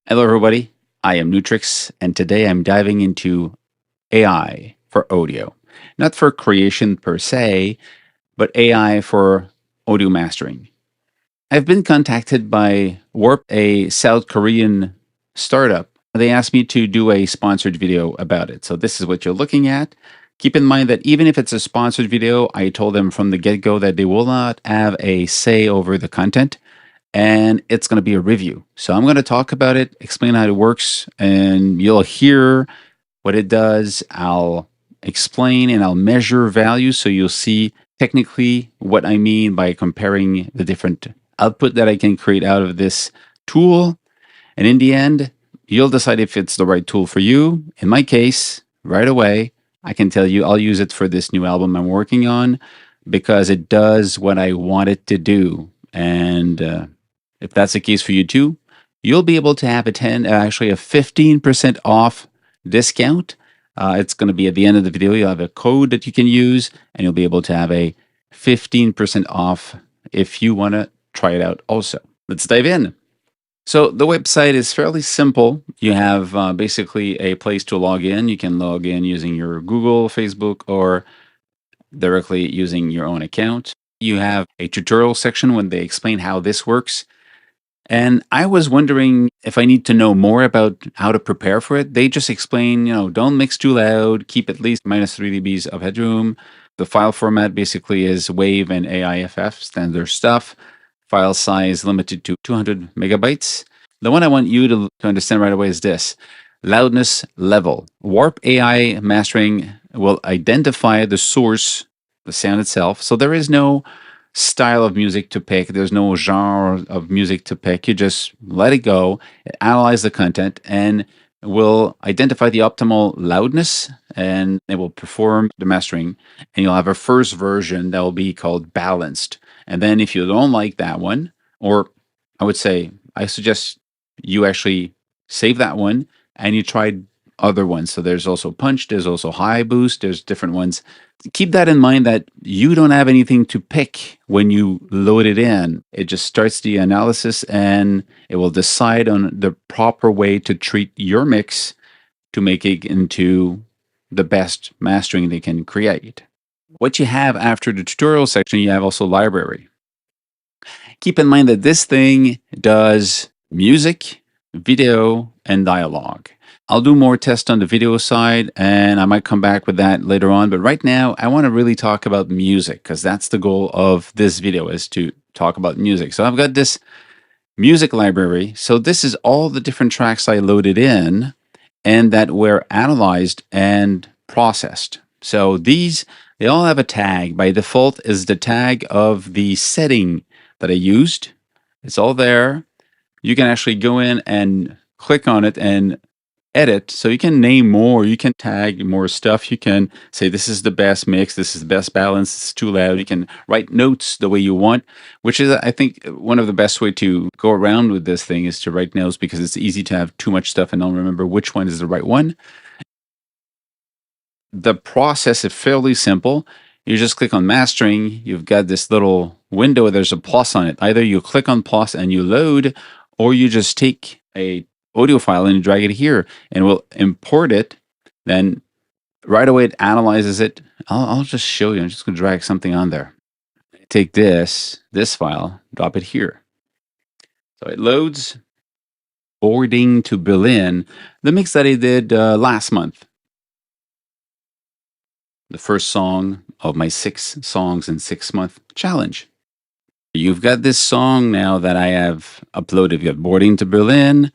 Hello, everybody. I am Nu-Trix, and today I'm diving into AI for audio. Not for creation per se, but AI for audio mastering. I've been contacted by Warp, a South Korean startup. They asked me to do a sponsored video about it. So this is what you're looking at. Keep in mind that even if it's a sponsored video, I told them from the get-go that they will not have a say over the content, and it's going to be a review. So I'm going to talk about it, explain how it works, and you'll hear what it does. I'll explain and I'll measure values so you'll see technically what I mean by comparing the different output that I can create out of this tool. And in the end, you'll decide if it's the right tool for you. In my case, right away, I can tell you I'll use it for this new album I'm working on because it does what I want it to do. And if that's the case for you too, you'll be able to have actually a 15% off discount. It's going to be at the end of the video. You'll have a code that you can use, and you'll be able to have a 15% off if you want to try it out also. Let's dive in. So the website is fairly simple. You have basically a place to log in. You can log in using your Google, Facebook, or directly using your own account. You have a tutorial section when they explain how this works. And I was wondering if I need to know more about how to prepare for it. They just explain, don't mix too loud, keep at least minus 3 dBs of headroom. The file format basically is WAV and AIFF, standard stuff. File size limited to 200 megabytes. The one I want you to understand right away is this: loudness level. Warp AI mastering will identify the source, the sound itself. So there is no style of music to pick. There's no genre of music to pick. You just let it go, analyze the content, and will identify the optimal loudness, and it will perform the mastering. And you'll have a first version that will be called balanced. And then if you don't like that one, or I suggest you actually save that one and you try other ones. So there's also punch, there's also high boost, there's different ones. Keep that in mind that you don't have anything to pick when you load it in. It just starts the analysis and it will decide on the proper way to treat your mix to make it into the best mastering they can create. What you have after the tutorial section, you have also library. Keep in mind that this thing does music, video, and dialogue. I'll do more tests on the video side, and I might come back with that later on. But right now, I want to really talk about music because that's the goal of this video, is to talk about music. So I've got this music library. So this is all the different tracks I loaded in and that were analyzed and processed. So these, they all have a tag. By default is the tag of the setting that I used. It's all there. You can actually go in and click on it and edit. So you can name more, you can tag more stuff. You can say this is the best mix, this is the best balance, it's too loud. You can write notes the way you want, which is, I think, one of the best way to go around with this thing is to write notes, because it's easy to have too much stuff and don't remember which one is the right one. The process is fairly simple. You just click on mastering. You've got this little window, there's a plus on it. Either you click on plus and you load, or you just take a audio file and you drag it here and we'll import it. Then right away it analyzes it. I'll just show you. I'm just going to drag something on there. Take this file, drop it here. So it loads Boarding to Berlin, the mix that I did last month. The first song of my 6 songs in 6 month challenge. You've got this song now that I have uploaded. You've got Boarding to Berlin.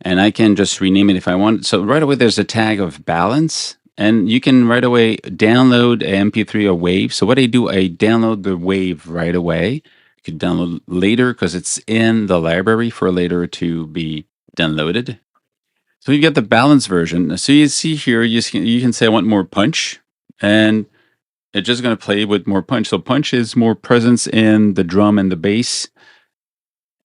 And I can just rename it if I want. So right away, there's a tag of balance, and you can right away download an MP3 or WAV. So what I do, I download the WAV right away. You can download later because it's in the library for later to be downloaded. So you get the balance version. So you see here, you can say I want more punch, and it's just going to play with more punch. So punch is more presence in the drum and the bass.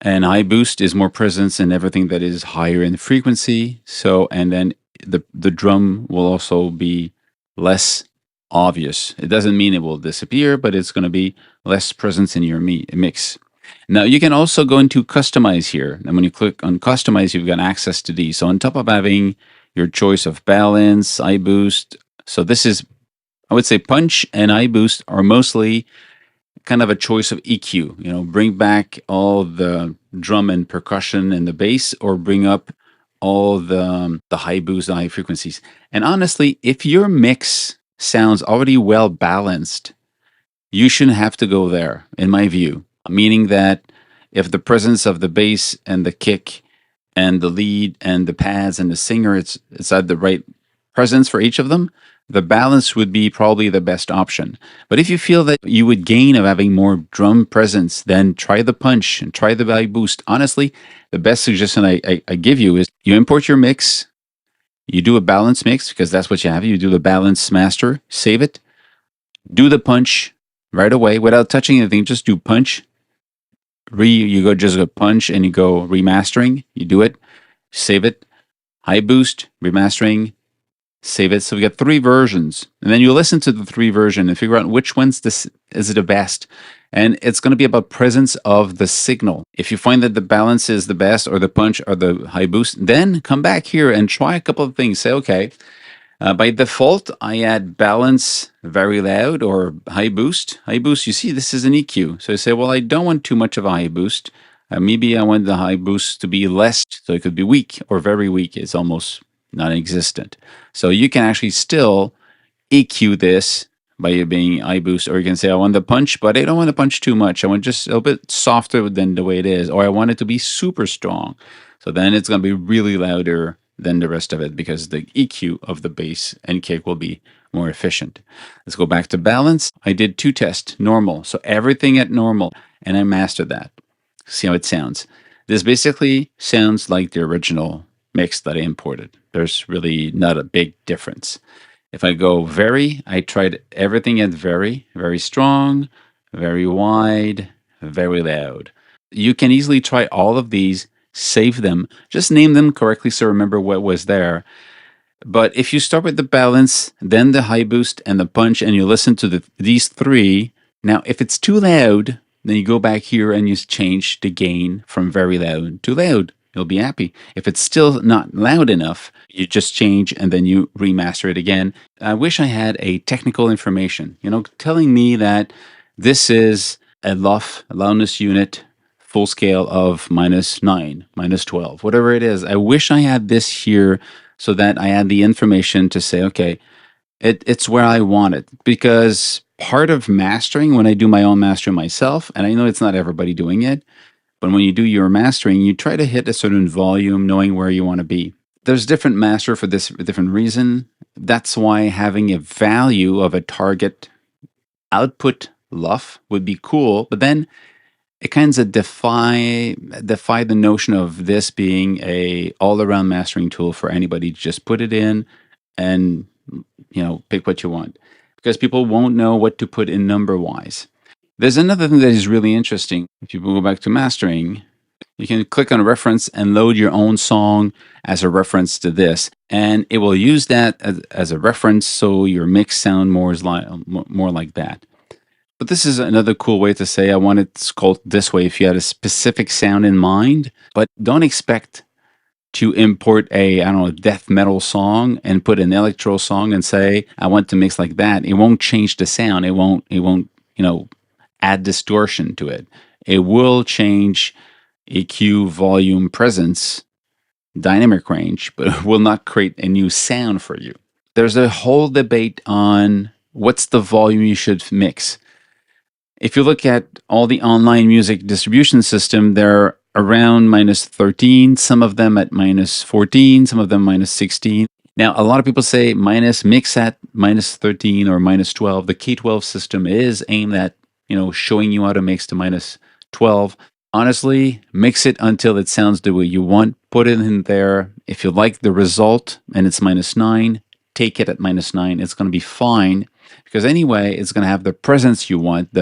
And high boost is more presence in everything that is higher in frequency. So, and then the drum will also be less obvious. It doesn't mean it will disappear, but it's going to be less presence in your mix. Now you can also go into customize here. And when you click on customize, you've got access to these. So on top of having your choice of balance, high boost. So this is, I would say punch and high boost are mostly kind of a choice of EQ. You know, bring back all the drum and percussion and the bass, or bring up all the high boost and high frequencies. And honestly, if your mix sounds already well balanced, you shouldn't have to go there, in my view. Meaning that if the presence of the bass and the kick and the lead and the pads and the singer, it's at the right presence for each of them, the balance would be probably the best option. But if you feel that you would gain of having more drum presence, then try the punch and try the value boost. Honestly, the best suggestion I give you is you import your mix, you do a balance mix because that's what you have. You do the balance master, save it, do the punch right away without touching anything. Just do punch. You go just go punch and you go remastering. You do it, save it, high boost, remastering, save it. So we got 3 versions, and then you listen to the 3 version and figure out which one's this is the best. And it's going to be about presence of the signal. If you find that the balance is the best, or the punch, or the high boost, then come back here and try a couple of things. Say, okay, by default, I add balance very loud or high boost. High boost, you see, this is an EQ. So you say, well, I don't want too much of a high boost. Maybe I want the high boost to be less, so it could be weak or very weak. It's almost non-existent. So you can actually still EQ this by it being high boost, or you can say, I want the punch, but I don't want to punch too much. I want just a little bit softer than the way it is, or I want it to be super strong. So then it's going to be really louder than the rest of it because the EQ of the bass and kick will be more efficient. Let's go back to balance. I did 2 tests, normal. So everything at normal, and I mastered that. See how it sounds. This basically sounds like the original mix that I imported. There's really not a big difference. If I go very, I tried everything at very, very strong, very wide, very loud. You can easily try all of these, save them, just name them correctly so remember what was there. But if you start with the balance, then the high boost and the punch, and you listen to these 3, now if it's too loud, then you go back here and you change the gain from very loud to loud. You'll be happy. If it's still not loud enough, you just change and then you remaster it again. I wish I had a technical information, telling me that this is a loudness unit, full scale of -9, -12, whatever it is. I wish I had this here so that I had the information to say, okay, it's where I want it. Because part of mastering, when I do my own mastering myself, and I know it's not everybody doing it, but when you do your mastering, you try to hit a certain volume, knowing where you want to be. There's different master for this different reason. That's why having a value of a target output LUF would be cool, but then it kind of defy the notion of this being a all-around mastering tool for anybody to just put it in and pick what you want, because people won't know what to put in number-wise. There's another thing that is really interesting. If you go back to mastering, you can click on a reference and load your own song as a reference to this, and it will use that as a reference so your mix sound more like that. But this is another cool way to say I want it sculpted this way if you had a specific sound in mind. But don't expect to import a death metal song and put an electro song and say I want to mix like that. It won't change the sound. It won't add distortion to it. It will change EQ, volume, presence, dynamic range, but it will not create a new sound for you. There's a whole debate on what's the volume you should mix. If you look at all the online music distribution system, they're around -13, some of them at -14, some of them -16. Now, a lot of people say mix at -13 or -12. The K12 system is aimed at showing you how to mix to -12. Honestly, mix it until it sounds the way you want. Put it in there. If you like the result and it's -9, take it at -9. It's going to be fine, because anyway, it's going to have the presence you want,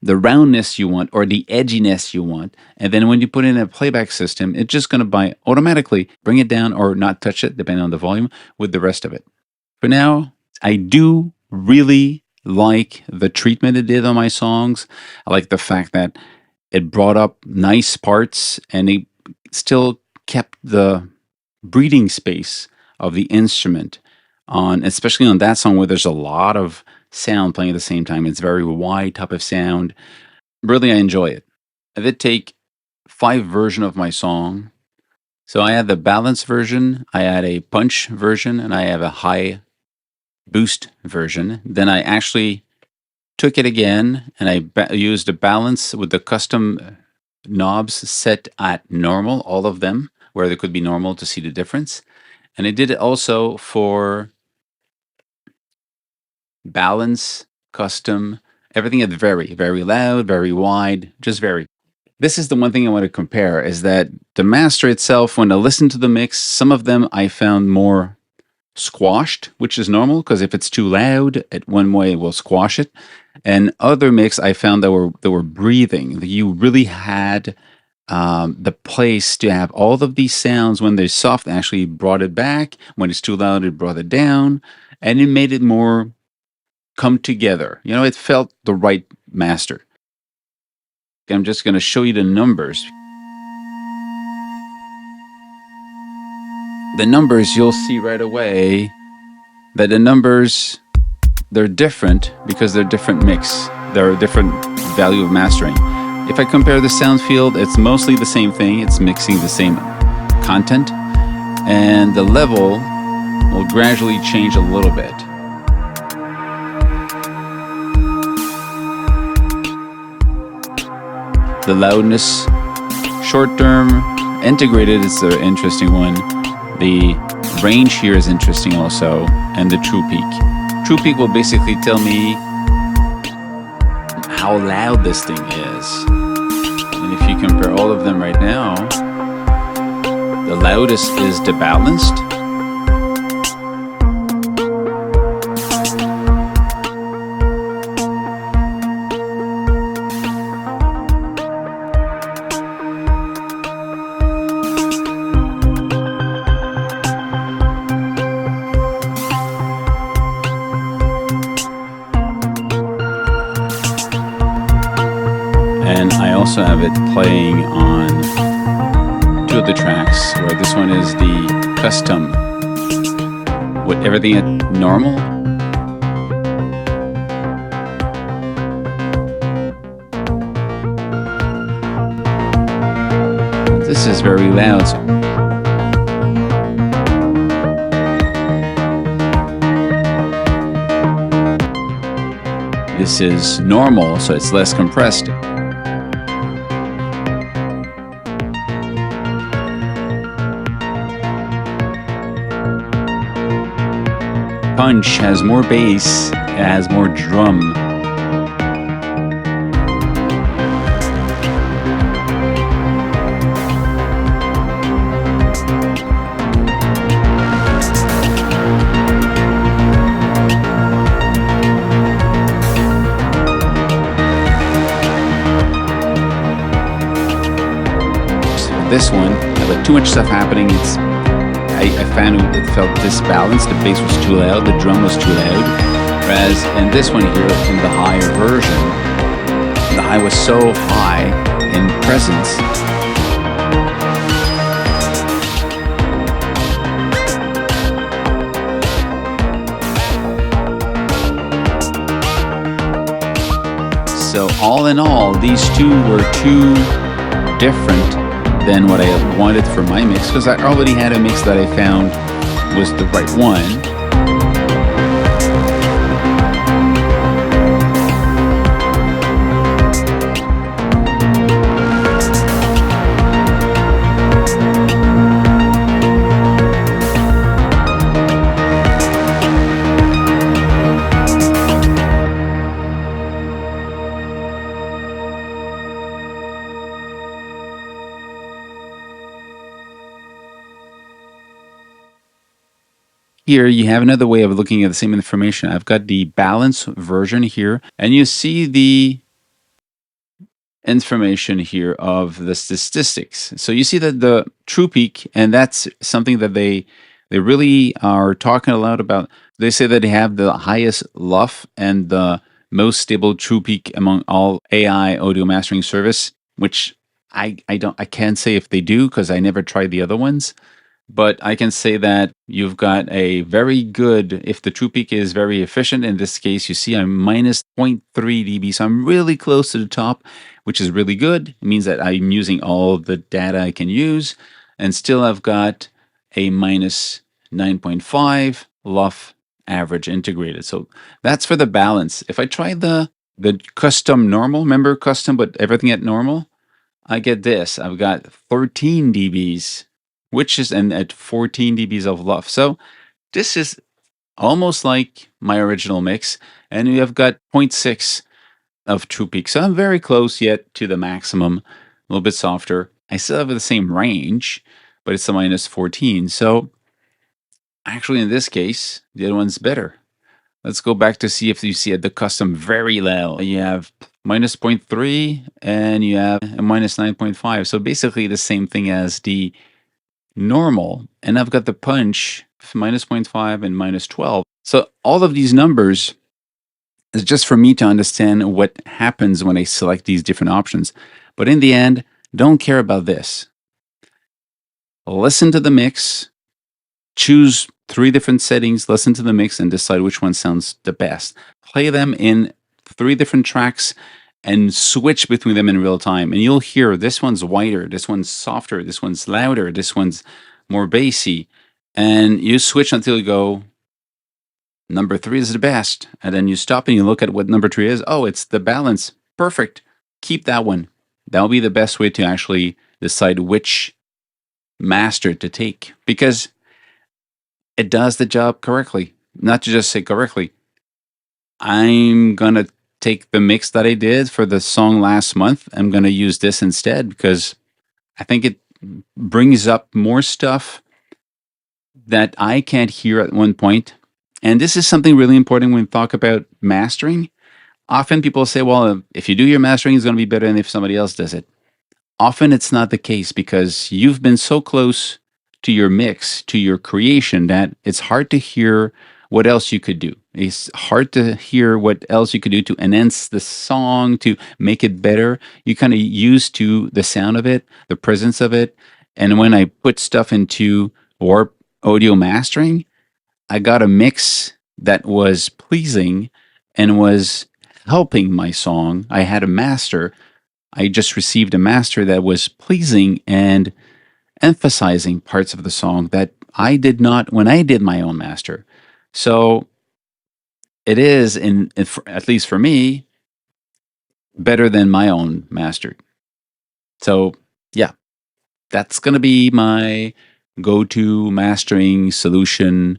the roundness you want, or the edginess you want. And then when you put in a playback system, it's just going to automatically bring it down or not touch it, depending on the volume, with the rest of it. For now, I do really like the treatment it did on my songs. I like the fact that it brought up nice parts, and it still kept the breathing space of the instrument on, especially on that song where there's a lot of sound playing at the same time. It's very wide type of sound. Really, I enjoy it. I did take 5 versions of my song. So I had the balanced version, I had a punch version, and I have a high boost version. Then I actually took it again and I used a balance with the custom knobs set at normal, all of them, where they could be normal to see the difference. And I did it also for balance, custom, everything at very, very loud, very wide, just very. This is the one thing I want to compare, is that the master itself, when I listened to the mix, some of them I found more squashed, which is normal because if it's too loud, it one way it will squash it. And other mix I found that were breathing. You really had the place to have all of these sounds. When they're soft, actually brought it back. When it's too loud, it brought it down, and it made it more come together. You know, it felt the right master. I'm just going to show you the numbers. The numbers, you'll see right away that the numbers, they're different because they're different mix. They're a different value of mastering. If I compare the sound field, it's mostly the same thing. It's mixing the same content. And the level will gradually change a little bit. The loudness, short term, integrated is the interesting one. The range here is interesting also, and the true peak. True peak will basically tell me how loud this thing is. And if you compare all of them right now, the loudest is the balanced. And I also have it playing on 2 of the tracks, where this one is the custom with everything at normal. This is very loud. This is normal, so it's less compressed. Punch has more bass, it has more drum. This one, but too much stuff happening. I found it felt disbalanced. The bass was too loud, the drum was too loud. Whereas in this one here, in the higher version, the high was so high in presence. So all in all, these two were too different than what I wanted for my mix, because I already had a mix that I found was the right one. Here you have another way of looking at the same information. I've got the balance version here, and you see the information here of the statistics. So you see that the true peak, and that's something that they really are talking a lot about. They say that they have the highest LUF and the most stable true peak among all AI audio mastering service. which I can't say if they do because I never tried the other ones. But I can say that you've got a very good, if the true peak is very efficient, in this case, you see I'm minus 0.3 dB. So I'm really close to the top, which is really good. It means that I'm using all the data I can use. And still I've got a minus 9.5 LUF average integrated. So that's for the balance. If I try the custom normal, remember custom, but everything at normal, I get this. I've got 13 dBs, which is and at 14 dBs of LUF. So this is almost like my original mix, and we have got zero 0.6 of true peak. So I'm very close yet to the maximum, a little bit softer. I still have the same range, but it's a minus 14. So actually, in this case, the other one's better. Let's go back to see if you see at the custom very low. You have minus 0.3 and you have a minus 9.5. So basically the same thing as the normal. And I've got the punch minus 0.5 and minus 12. So all of these numbers is just for me to understand what happens when I select these different options. But in the end, don't care about this. Listen to the mix, choose 3 different settings, listen to the mix, and decide which one sounds the best. Play them in 3 different tracks and switch between them in real time. And you'll hear this one's whiter, this one's softer, this one's louder, this one's more bassy. And you switch until you go, number 3 is the best. And then you stop and you look at what number 3 is. Oh, it's the balance. Perfect. Keep that one. That'll be the best way to actually decide which master to take, because it does the job correctly. Not to just say correctly. I'm going to take the mix that I did for the song last month. I'm going to use this instead because I think it brings up more stuff that I can't hear at one point. And this is something really important when we talk about mastering. Often people say, well, if you do your mastering, it's going to be better than if somebody else does it. Often it's not the case because you've been so close to your mix, to your creation, that it's hard to hear what else you could do. It's hard to hear what else you could do to enhance the song, to make it better. You kind of used to the sound of it, the presence of it. And when I put stuff into Warp Audio mastering, I got a mix that was pleasing and was helping my song. I had a master. I just received a master that was pleasing and emphasizing parts of the song that I did not when I did my own master. So it is, at least for me, better than my own master. So yeah, that's going to be my go-to mastering solution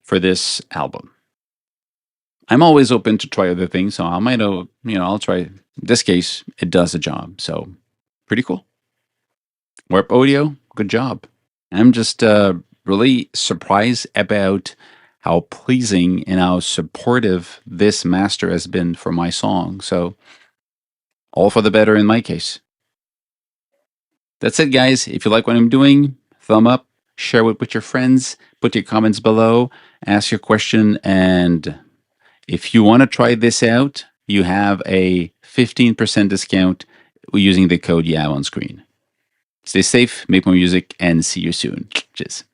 for this album. I'm always open to try other things, so I might, I'll try. In this case, it does the job. So pretty cool. Warp Audio, good job. I'm just really surprised about how pleasing and how supportive this master has been for my song. So all for the better in my case. That's it, guys. If you like what I'm doing, thumb up, share it with your friends, put your comments below, ask your question, and if you want to try this out, you have a 15% discount using the code you have on screen. Stay safe, make more music, and see you soon. Cheers.